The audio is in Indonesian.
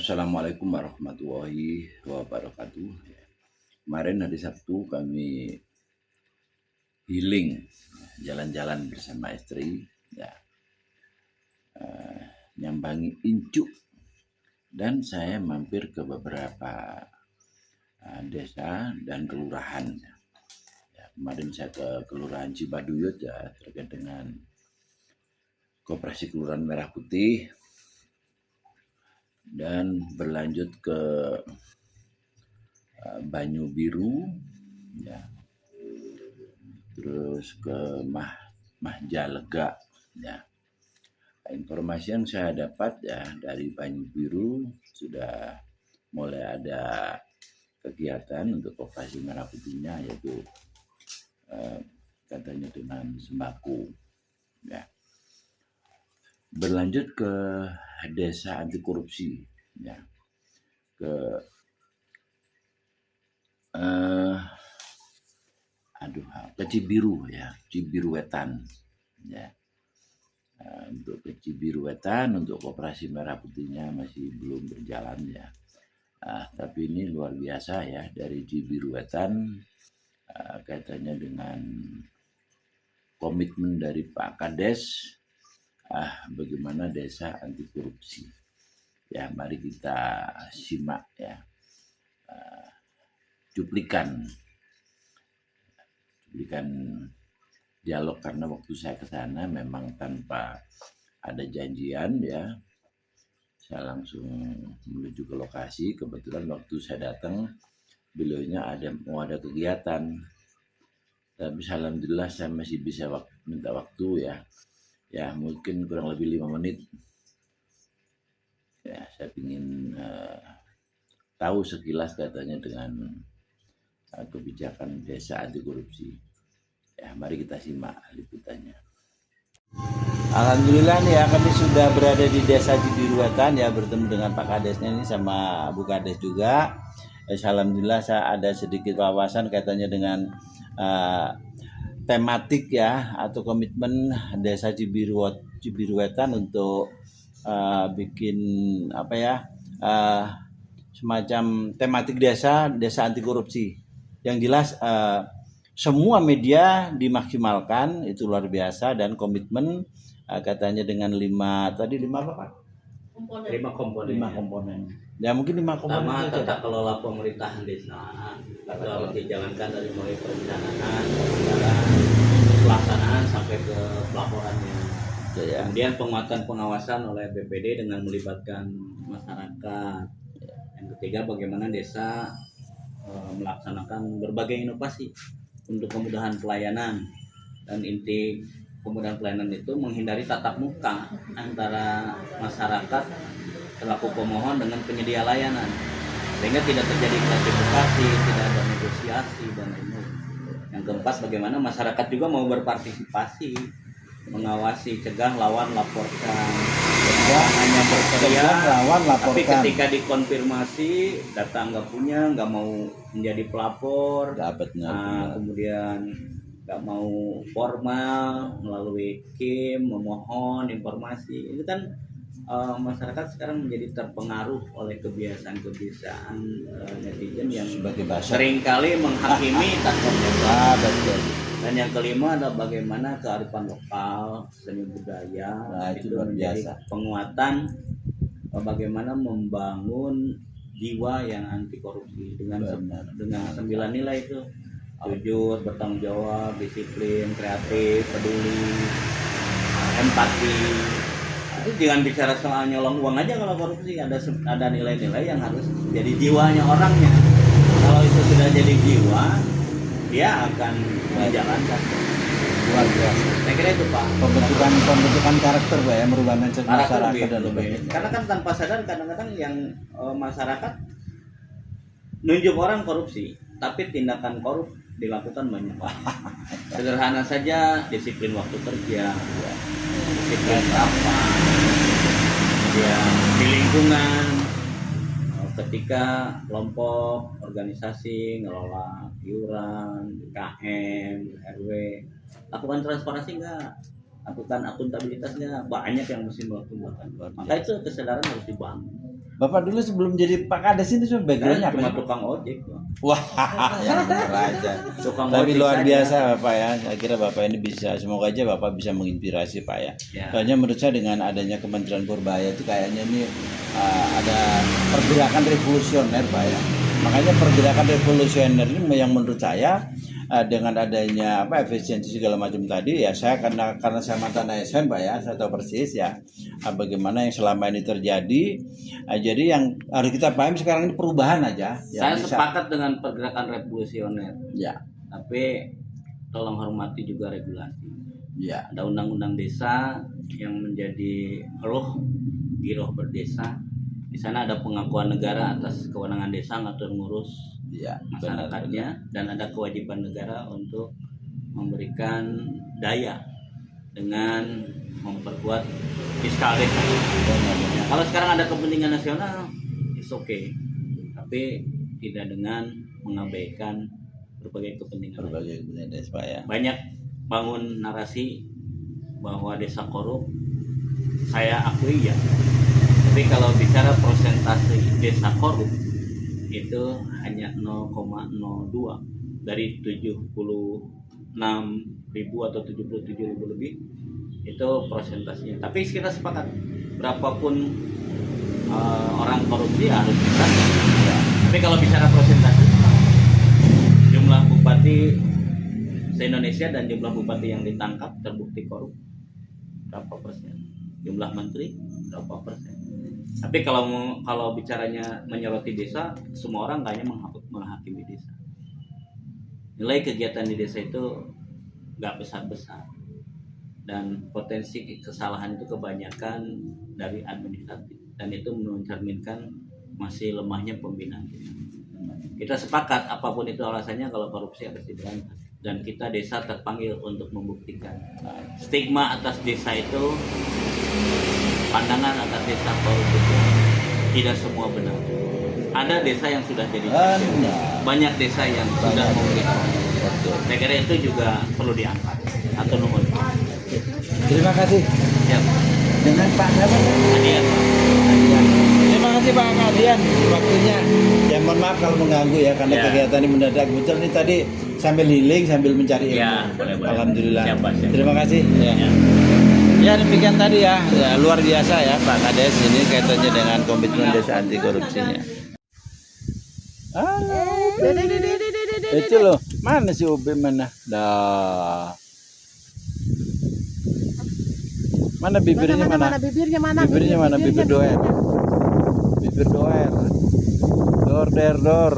Assalamualaikum warahmatullahi wabarakatuh. Kemarin hari Sabtu kami healing, jalan-jalan bersama istri, ya, nyambangi Incuk, dan saya mampir ke beberapa desa dan kelurahan. Ya, kemarin saya ke Kelurahan Cibaduyut, ya, terkait dengan Koperasi Kelurahan Merah Putih, dan berlanjut ke Banyu Biru, ya, terus ke Majalega, ya. Informasi yang saya dapat, ya, dari Banyu Biru sudah mulai ada kegiatan untuk Koperasi Merah Putihnya, yaitu katanya dengan sembako, ya. Berlanjut ke Desa Anti Korupsi, ya, ke Cibiru, ya, Cibiru Wetan, ya. Untuk ke Cibiru Wetan, untuk Koperasi Merah Putihnya masih belum berjalan, ya. Tapi ini luar biasa, ya, dari Cibiru Wetan kaitannya dengan komitmen dari Pak Kades, bagaimana desa anti korupsi. Ya, mari kita simak, ya, cuplikan dialog, karena waktu saya ke sana memang tanpa ada janjian, ya. Saya langsung menuju ke lokasi. Kebetulan waktu saya datang beliaunya mau ada kegiatan, tapi alhamdulillah saya masih bisa minta waktu, ya, mungkin kurang lebih 5 menit. Ya, saya ingin tahu sekilas katanya dengan kebijakan desa anti korupsi. Ya, mari kita simak liputannya. Alhamdulillah nih, ya, kami sudah berada di Desa Cibiru Wetan, ya, bertemu dengan Pak Kadesnya ini sama Bu Kades juga. Alhamdulillah saya ada sedikit wawasan kaitannya dengan tematik, ya, atau komitmen Desa Cibiru Wetan untuk bikin apa, ya, semacam tematik desa anti korupsi. Yang jelas semua media dimaksimalkan, itu luar biasa, dan komitmen katanya dengan 5 apa, Pak? 5 komponen. Ya, mungkin 5 komponen. Pertama, tata kelola pemerintahan desa itu harus dijalankan dari mulai perencanaan, pelaksanaan sampai ke pelaporannya. Ya. Kemudian penguatan pengawasan oleh BPD dengan melibatkan masyarakat. Yang ketiga, bagaimana desa melaksanakan berbagai inovasi untuk kemudahan pelayanan, dan inti kemudahan pelayanan itu menghindari tatap muka antara masyarakat selaku pemohon dengan penyedia layanan, sehingga tidak terjadi gratifikasi, tidak ada negosiasi, dan lain-lain. Yang keempat, bagaimana masyarakat juga mau berpartisipasi, mengawasi, cegah, lawan, laporkan. Hanya berteriak, tapi ketika dikonfirmasi data nggak punya, nggak mau menjadi pelapor, kemudian nggak mau formal melalui KIM memohon informasi. Itu kan masyarakat sekarang menjadi terpengaruh oleh kebiasaan netizen yang seringkali menghakimi tanpa betul. Dan yang kelima adalah bagaimana kearifan lokal, seni budaya, itu menjadi penguatan, bagaimana membangun jiwa yang anti korupsi dengan 9 nilai itu: jujur, bertanggung jawab, disiplin, kreatif, peduli, empati. Itu jangan bicara soal nyolong uang aja. Kalau korupsi ada nilai-nilai yang harus jadi jiwanya orangnya. Kalau itu sudah jadi jiwa, dia akan menjalankan. Luar biasa. Saya kira itu, Pak. Pembentukan karakter, Pak, ya, merubah mindset masyarakat dan lebih. Karena kan tanpa sadar kadang-kadang yang masyarakat nunjuk orang korupsi, tapi tindakan korup dilakukan banyak. Sederhana saja, disiplin waktu kerja, disiplin apa, ya, di lingkungan, ketika kelompok organisasi ngelola iuran, KM, RW, lakukan transparansi enggak, lakukan akuntabilitas enggak, banyak yang mesti melakukan. Maka itu kesadaran harus dibangun. Bapak dulu sebelum jadi Pak Kades ini cuma backgroundnya apa Cuma sih? tukang ojek, Pak. Wah, yang aja. Tukang Tapi ojek luar saja. biasa Bapak ya. Saya kira Bapak ini bisa, semoga aja Bapak bisa menginspirasi Pak ya. Ya. Soalnya menurut saya dengan adanya Kementerian Purbaya itu kayaknya ini ada pergerakan revolusioner Pak ya. Makanya pergerakan revolusioner ini yang menurut saya dengan adanya efisiensi segala macam tadi ya, saya karena saya mantan ASN Pak ya, saya tahu persis ya bagaimana yang selama ini terjadi. Jadi yang harus kita pahami sekarang ini perubahan aja. Saya sepakat dengan pergerakan revolusioner. Ya. Tapi tolong hormati juga regulasi. Ya. Ada undang-undang desa yang menjadi giroh berdesa. Di sana ada pengakuan negara atas kewenangan desa ngatur ngurus masyarakatnya, dan ada kewajiban negara untuk memberikan daya dengan memperkuat fiskal desa. Ya, kalau sekarang ada kepentingan nasional, it's okay, tapi tidak dengan mengabaikan berbagai kepentingan desa ya. Banyak bangun narasi bahwa desa korup, saya akui ya. Tapi kalau bicara persentase desa korup itu hanya 0,02 dari 76.000 atau 77.000 lebih, itu persentasenya. Tapi kita sepakat berapapun orang korupsi harus bisa. Tapi kalau bicara persentase, jumlah bupati se-Indonesia dan jumlah bupati yang ditangkap terbukti korup berapa persen? Jumlah menteri berapa persen? Tapi kalau bicaranya menyoroti desa, semua orang kayaknya menghakimi desa. Nilai kegiatan di desa itu nggak besar-besar, dan potensi kesalahan itu kebanyakan dari administratif, dan itu mencerminkan masih lemahnya pembinaan desa. Kita sepakat apapun itu alasannya, kalau korupsi harus diberantas, dan kita desa terpanggil untuk membuktikan. Stigma atas desa itu, pandangan atas desa korupsi itu tidak semua benar. Ada desa yang sudah jadi banyak desa yang sudah memberikan. Saya kira itu juga perlu diangkat atau nomor. Terima kasih. Ya. Dengan Pak siapa? Adian. Terima kasih Pak Adian waktunya. Ya mohon maaf kalau mengganggu ya, karena kegiatan ini mendadak. Betul nih tadi sambil healing sambil mencari ilmu. Ya, boleh. Alhamdulillah. Siap. Terima kasih. Ya demikian tadi ya, luar biasa ya Pak Kades ini kaitannya dengan komitmen desa anti korupsinya. Halo, itu loh, mana si Ube mana? Dah. Mana bibirnya mana? Bibirnya mana? Bibirnya mana? Bibir doer. Bibir doer. Dor.